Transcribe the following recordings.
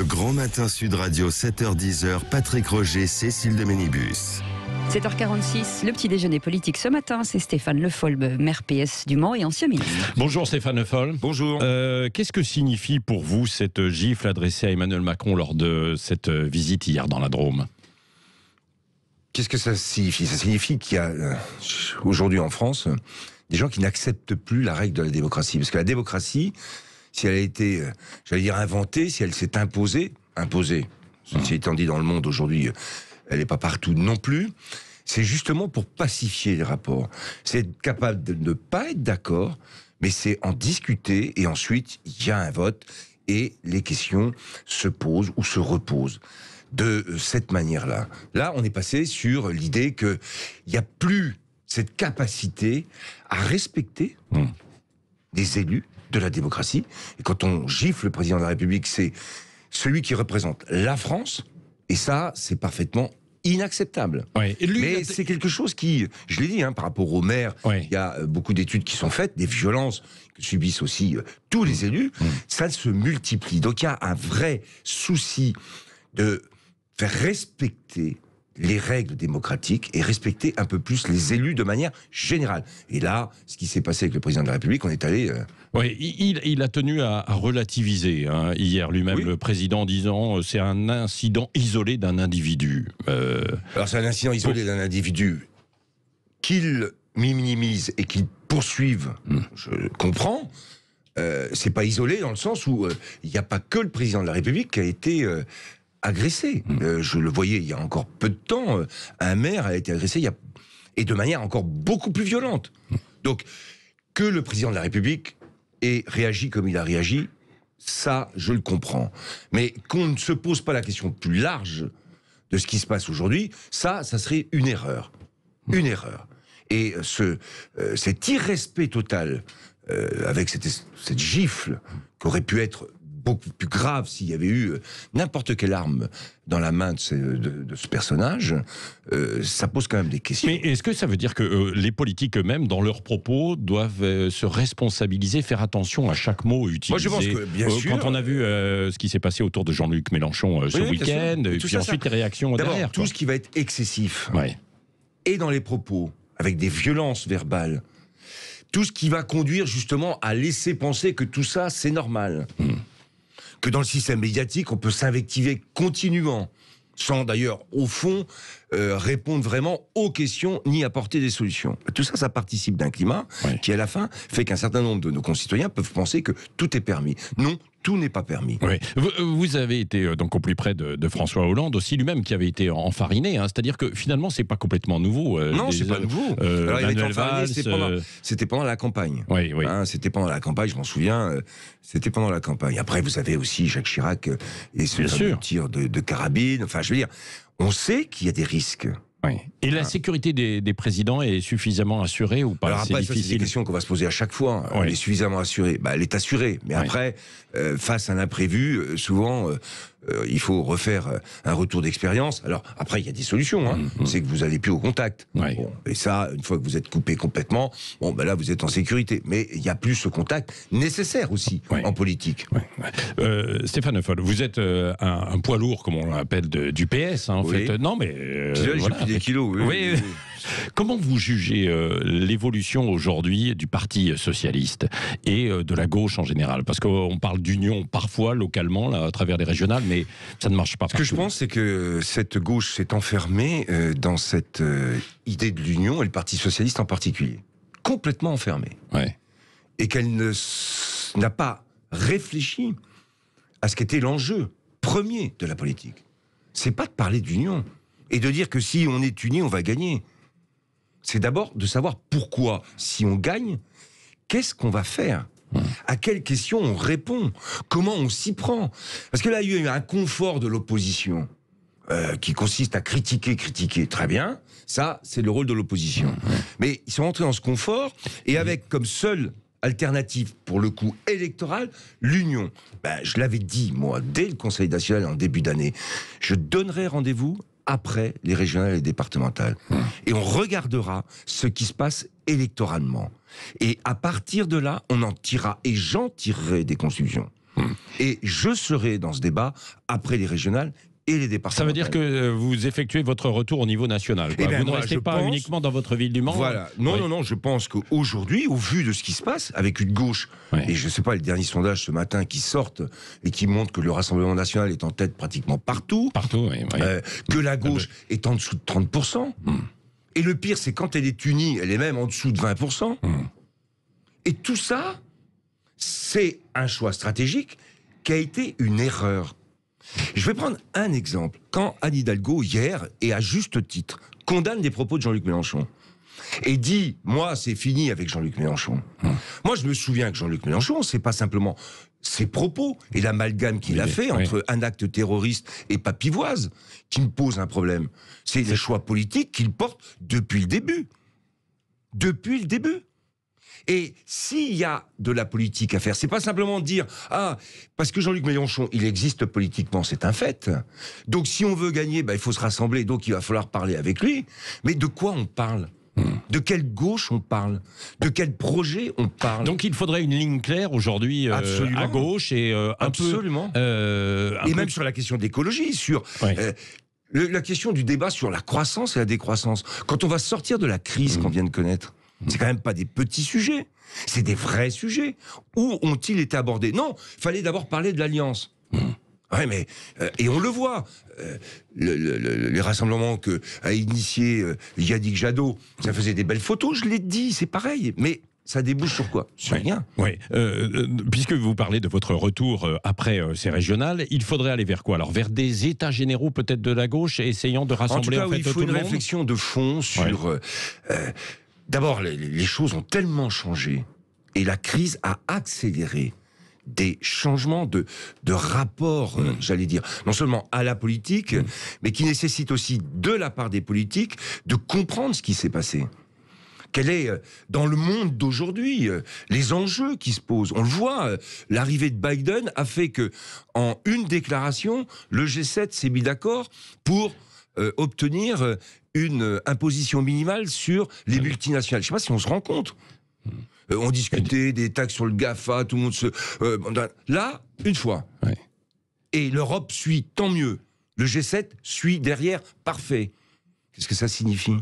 Grand Matin Sud Radio, 7h-10h, Patrick Roger, Cécile de Ménibus. 7h46, le petit déjeuner politique ce matin, c'est Stéphane Le Foll, maire PS du Mans et ancien ministre. Bonjour Stéphane Le Foll. Bonjour. Qu'est-ce que signifie pour vous cette gifle adressée à Emmanuel Macron lors de cette visite hier dans la Drôme ? Qu'est-ce que ça signifie ? Ça signifie qu'il y a aujourd'hui en France des gens qui n'acceptent plus la règle de la démocratie. Parce que la démocratie, si elle a été, j'allais dire, inventée, si elle s'est imposée, ceci étant dit, dans le monde aujourd'hui, elle n'est pas partout non plus, c'est justement pour pacifier les rapports. C'est être capable de ne pas être d'accord, mais c'est en discuter, et ensuite, il y a un vote, et les questions se posent ou se reposent. De cette manière-là. Là, on est passé sur l'idée qu'il n'y a plus cette capacité à respecter des élus de la démocratie. Et quand on gifle le président de la République, c'est celui qui représente la France. Et ça, c'est parfaitement inacceptable. Ouais. Et lui, mais c'est quelque chose qui, je l'ai dit, par rapport aux maires, il y a beaucoup d'études qui sont faites, des violences que subissent aussi tous les élus, ça se multiplie. Donc il y a un vrai souci de faire respecter les règles démocratiques et respecter un peu plus les élus de manière générale. Et là, ce qui s'est passé avec le président de la République, on est allé... Oui, il a tenu à relativiser hier lui-même, le président, en disant c'est un incident isolé d'un individu. Alors c'est un incident isolé d'un individu qu'il minimise et qu'il poursuive, je comprends. C'est pas isolé dans le sens où il n'y a pas que le président de la République qui a été... agressé. Je le voyais il y a encore peu de temps, un maire a été agressé et de manière encore beaucoup plus violente. Donc, que le président de la République ait réagi comme il a réagi, ça, je le comprends. Mais qu'on ne se pose pas la question plus large de ce qui se passe aujourd'hui, ça serait une erreur. Une erreur. Et cet irrespect total, avec cette gifle qu'aurait pu être beaucoup plus grave s'il y avait eu n'importe quelle arme dans la main de ce personnage, ça pose quand même des questions. Mais est-ce que ça veut dire que les politiques eux-mêmes, dans leurs propos, doivent se responsabiliser, faire attention à chaque mot utilisé ? Moi, je pense que, bien sûr... Quand on a vu ce qui s'est passé autour de Jean-Luc Mélenchon ce week-end, et puis ensuite les réactions derrière. Tout ce qui va être excessif, et dans les propos, avec des violences verbales, tout ce qui va conduire justement à laisser penser que tout ça, c'est normal. Que dans le système médiatique, on peut s'invectiver continuellement, sans d'ailleurs, au fond, répondre vraiment aux questions, ni apporter des solutions. Tout ça, ça participe d'un climat qui, à la fin, fait qu'un certain nombre de nos concitoyens peuvent penser que tout est permis. Non, tout n'est pas permis. Oui. Vous avez été donc au plus près de François Hollande, aussi lui-même qui avait été enfariné. C'est-à-dire que finalement, c'est pas complètement nouveau. Non, c'est pas nouveau. Alors, il avait été enfariné, c'était pendant la campagne. Oui. C'était pendant la campagne, je m'en souviens. C'était pendant la campagne. Après, vous avez aussi Jacques Chirac et ce tir de carabine. Enfin, je veux dire, on sait qu'il y a des risques. Oui. Et la sécurité des présidents est suffisamment assurée ou pas ? Alors après, ça, c'est des questions qu'on va se poser à chaque fois. Elle est suffisamment assurée. Elle est assurée. Mais après, face à un imprévu, souvent, il faut refaire un retour d'expérience. Alors après, il y a des solutions. C'est que vous allez plus au contact. Bon, et ça, une fois que vous êtes coupé complètement, là, vous êtes en sécurité. Mais il n'y a plus ce contact nécessaire aussi en politique. Stéphane Le Foll, vous êtes un poids lourd, comme on l'appelle, du PS. En fait. Non, mais j'ai pris des kilos. Oui. Comment vous jugez l'évolution aujourd'hui du Parti socialiste et de la gauche en général ? Parce qu'on parle d'union parfois localement, là, à travers les régionales, mais ça ne marche pas. Ce que je pense, c'est que cette gauche s'est enfermée dans cette idée de l'union, et le Parti socialiste en particulier. Complètement enfermée. Et qu'elle n'a pas réfléchi à ce qu'était l'enjeu premier de la politique. C'est pas de parler d'union et de dire que si on est unis, on va gagner. C'est d'abord de savoir pourquoi, si on gagne, qu'est-ce qu'on va faire ? À quelles questions on répond ? Comment on s'y prend ? Parce que là, il y a eu un confort de l'opposition qui consiste à critiquer. Très bien, ça, c'est le rôle de l'opposition. Mais ils sont rentrés dans ce confort, et avec comme seule alternative, pour le coup électoral, l'union. Je l'avais dit, moi, dès le Conseil national en début d'année, je donnerai rendez-vous après les régionales et départementales. Et on regardera ce qui se passe électoralement. Et à partir de là, on en tirera, et j'en tirerai des conclusions. Et je serai dans ce débat après les régionales et les départements. Ça veut dire que vous effectuez votre retour au niveau national, quoi. Eh bien, vous ne restez pas uniquement dans votre ville du Mans. Voilà. Non, je pense qu'aujourd'hui, au vu de ce qui se passe, avec une gauche, et je ne sais pas, les derniers sondages ce matin qui sortent et qui montrent que le Rassemblement national est en tête pratiquement partout, que la gauche est en dessous de 30%. Et le pire, c'est quand elle est unie, elle est même en dessous de 20%. Et tout ça, c'est un choix stratégique qui a été une erreur. Je vais prendre un exemple. Quand Anne Hidalgo, hier, et à juste titre, condamne les propos de Jean-Luc Mélenchon, et dit, moi, c'est fini avec Jean-Luc Mélenchon. Moi, je me souviens que Jean-Luc Mélenchon, c'est pas simplement ses propos et l'amalgame qu'il a fait entre un acte terroriste et Papivoise qui me pose un problème. C'est les choix politiques qu'il porte depuis le début. Depuis le début. Et s'il y a de la politique à faire, c'est pas simplement dire « Ah, parce que Jean-Luc Mélenchon, il existe politiquement, c'est un fait. Donc si on veut gagner, il faut se rassembler, donc il va falloir parler avec lui. » Mais de quoi on parle ? De quelle gauche on parle? De quel projet on parle? Donc il faudrait une ligne claire aujourd'hui à gauche et Absolument. Et même sur la question d'écologie, sur... la question du débat sur la croissance et la décroissance. Quand on va sortir de la crise qu'on vient de connaître, c'est quand même pas des petits sujets, c'est des vrais sujets. Où ont-ils été abordés? Non, il fallait d'abord parler de l'alliance. Ouais, mais et on le voit, les rassemblements que a initié Yannick Jadot, ça faisait des belles photos, je l'ai dit, c'est pareil, mais ça débouche sur quoi? Sur rien. Oui. Puisque vous parlez de votre retour après ces régionales, il faudrait aller vers quoi? Alors vers des états généraux peut-être de la gauche, essayant de rassembler en tout cas, il faut une réflexion de fond sur... D'abord, les choses ont tellement changé et la crise a accéléré des changements de rapport, j'allais dire, non seulement à la politique, mais qui nécessitent aussi de la part des politiques de comprendre ce qui s'est passé. Quel est, dans le monde d'aujourd'hui, les enjeux qui se posent. On le voit, l'arrivée de Biden a fait que, en une déclaration, le G7 s'est mis d'accord pour obtenir une imposition minimale sur les multinationales. Je ne sais pas si on se rend compte. On discutait des taxes sur le GAFA, tout le monde se... là, une fois. Et l'Europe suit, tant mieux. Le G7 suit derrière, parfait. Qu'est-ce que ça signifie ?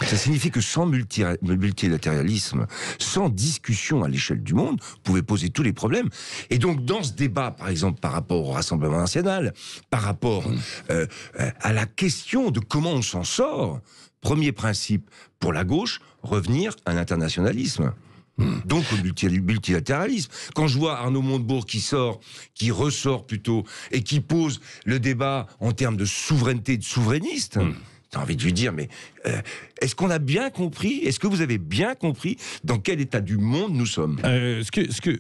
Ça signifie que sans multilatéralisme, sans discussion à l'échelle du monde, vous pouvez poser tous les problèmes. Et donc, dans ce débat, par exemple, par rapport au Rassemblement national, par rapport à la question de comment on s'en sort, premier principe pour la gauche, revenir à l'internationalisme. Donc au multilatéralisme. Quand je vois Arnaud Montebourg qui ressort plutôt, et qui pose le débat en termes de souveraineté, de souverainiste, j'ai envie de lui dire, mais est-ce qu'on a bien compris? Est-ce que vous avez bien compris dans quel état du monde nous sommes?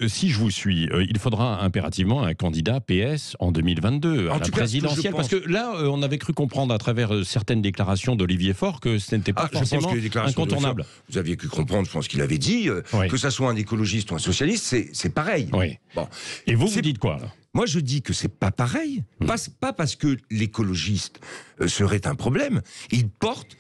Si je vous suis, il faudra impérativement un candidat PS en 2022 à la présidentielle. Parce que là, on avait cru comprendre à travers certaines déclarations d'Olivier Faure que ce n'était pas forcément incontournable. Vous aviez cru comprendre, je pense qu'il avait dit, que ça soit un écologiste ou un socialiste, c'est pareil. Bon. Et vous dites quoi là? Moi, je dis que c'est pas pareil. Pas parce que l'écologiste serait un problème. Il porte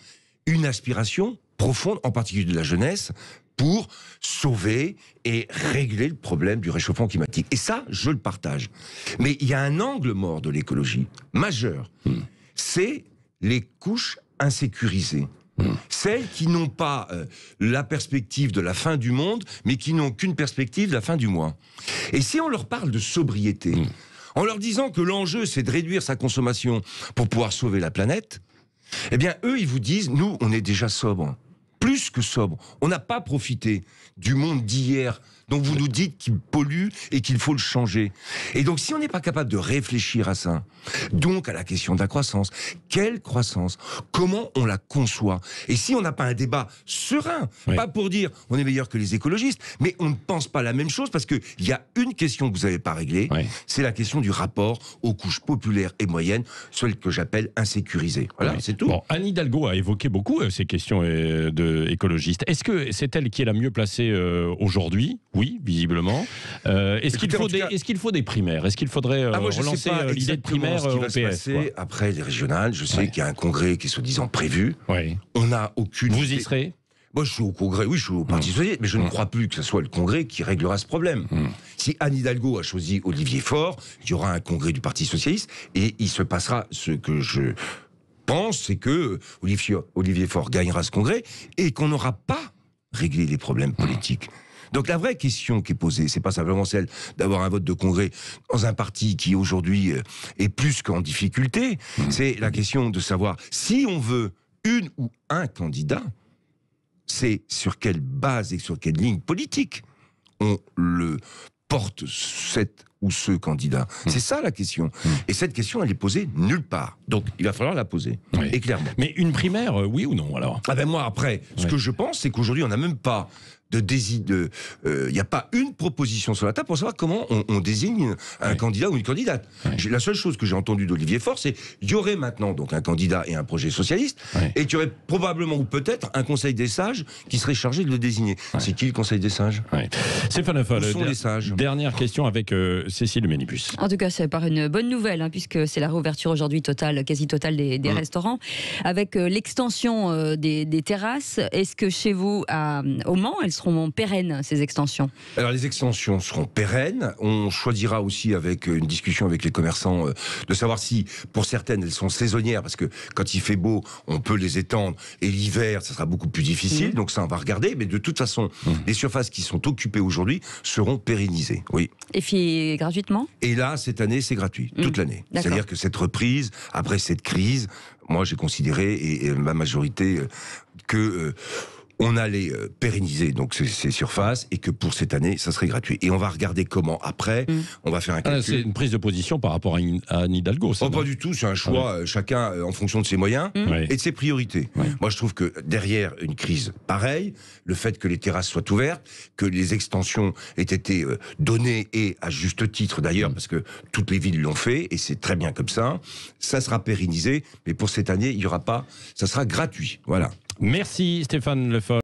une aspiration profonde, en particulier de la jeunesse, pour sauver et régler le problème du réchauffement climatique. Et ça, je le partage. Mais il y a un angle mort de l'écologie, majeur. C'est les couches insécurisées. Celles qui n'ont pas la perspective de la fin du monde, mais qui n'ont qu'une perspective de la fin du mois. Et si on leur parle de sobriété, en leur disant que l'enjeu c'est de réduire sa consommation pour pouvoir sauver la planète, eh bien eux ils vous disent, nous on est déjà sobres, plus que sobres, on n'a pas profité du monde d'hier. Donc vous nous dites qu'il pollue et qu'il faut le changer. Et donc si on n'est pas capable de réfléchir à ça, donc à la question de la croissance, quelle croissance? Comment on la conçoit? Et si on n'a pas un débat serein, pas pour dire on est meilleur que les écologistes, mais on ne pense pas la même chose parce qu'il y a une question que vous n'avez pas réglée, c'est la question du rapport aux couches populaires et moyennes, celle que j'appelle insécurisées. Voilà, c'est tout. Bon, Anne Hidalgo a évoqué beaucoup ces questions écologistes. Est-ce que c'est elle qui est la mieux placée aujourd'hui? Oui, visiblement. Est-ce qu'il faut des primaires? Est-ce qu'il faudrait relancer l'idée de primaire au PS après les régionales? Je sais qu'il y a un congrès qui est soi-disant prévu. On n'a aucune... Vous y serez? Moi, je suis au Congrès, oui, je suis au Parti Socialiste, mais je ne crois plus que ce soit le Congrès qui réglera ce problème. Si Anne Hidalgo a choisi Olivier Faure, il y aura un Congrès du Parti Socialiste, et il se passera ce que je pense, c'est que Olivier Faure gagnera ce Congrès, et qu'on n'aura pas réglé les problèmes politiques. Donc la vraie question qui est posée, c'est pas simplement celle d'avoir un vote de Congrès dans un parti qui aujourd'hui est plus qu'en difficulté, c'est la question de savoir si on veut une ou un candidat, c'est sur quelle base et sur quelle ligne politique on le porte, cette ou ce candidat. C'est ça la question. Et cette question, elle est posée nulle part. Donc il va falloir la poser, et clairement. Mais une primaire, oui ou non alors? Ah ben moi après, ce que je pense, c'est qu'aujourd'hui on n'a même pas il n'y a pas une proposition sur la table pour savoir comment on désigne un candidat ou une candidate. La seule chose que j'ai entendue d'Olivier Faure, c'est qu'il y aurait maintenant donc un candidat et un projet socialiste, et qu'il y aurait probablement ou peut-être un conseil des sages qui serait chargé de le désigner. C'est qui le conseil des sages? Stéphane Le Foll, où sont les sages? Dernière question avec Cécile Ménibus. En tout cas, ça part une bonne nouvelle, puisque c'est la réouverture aujourd'hui totale, quasi totale des restaurants, avec l'extension des terrasses. Est-ce que chez vous, au Mans, elles seront pérennes, ces extensions? Alors les extensions seront pérennes. On choisira aussi avec une discussion avec les commerçants de savoir si, pour certaines, elles sont saisonnières, parce que quand il fait beau, on peut les étendre, et l'hiver, ça sera beaucoup plus difficile. Donc ça, on va regarder. Mais de toute façon, les surfaces qui sont occupées aujourd'hui seront pérennisées. Oui. Et puis gratuitement? Et là, cette année, c'est gratuit, toute l'année. C'est-à-dire que cette reprise, après cette crise, moi j'ai considéré, et ma majorité, que on allait pérenniser donc ces surfaces, et que pour cette année, ça serait gratuit. Et on va regarder comment après, on va faire un calcul. C'est une prise de position par rapport à Anne Hidalgo, ça? Pas du tout, c'est un choix, chacun en fonction de ses moyens et de ses priorités. Moi, je trouve que derrière une crise pareille, le fait que les terrasses soient ouvertes, que les extensions aient été données, et à juste titre d'ailleurs, parce que toutes les villes l'ont fait, et c'est très bien comme ça sera pérennisé, mais pour cette année, il y aura pas, ça sera gratuit. Voilà. Merci Stéphane Le Foll.